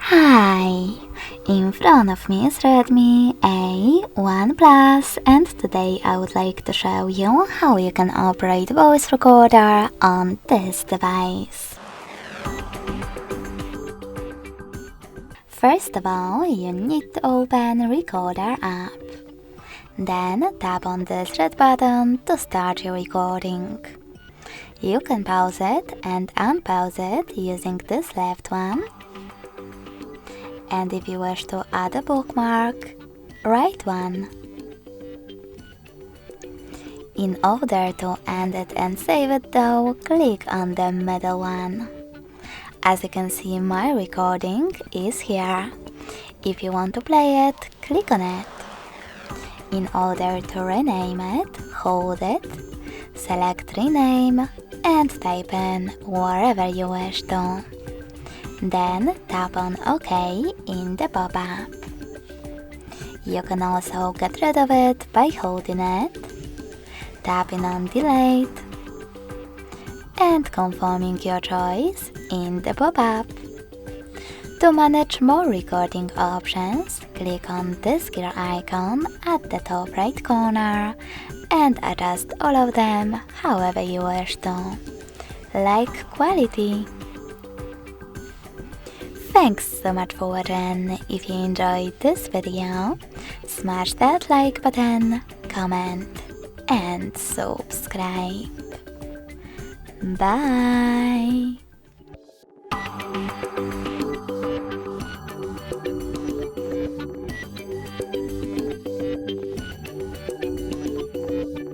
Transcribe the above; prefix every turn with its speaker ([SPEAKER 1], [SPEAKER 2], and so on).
[SPEAKER 1] Hi! In front of me is Redmi A1 Plus, and today I would like to show you how you can operate voice recorder on this device. First of all, you need to open Recorder app. Then tap on this red button to start your recording. You can pause it and unpause it using this left one. And if you wish to add a bookmark, right one. In order to end it and save it though, click on the middle one. As you can see, my recording is here. If you want to play it, click on it. In order to rename it, hold it, select rename and type in wherever you wish to. Then tap on OK in the pop-up. You can also get rid of it by holding it, tapping on Delete, and confirming your choice in the pop-up. To manage more recording options, click on this gear icon at the top right corner and adjust all of them however you wish to, like quality. Thanks so much for watching. If you enjoyed this video, smash that like button, comment and subscribe. Bye!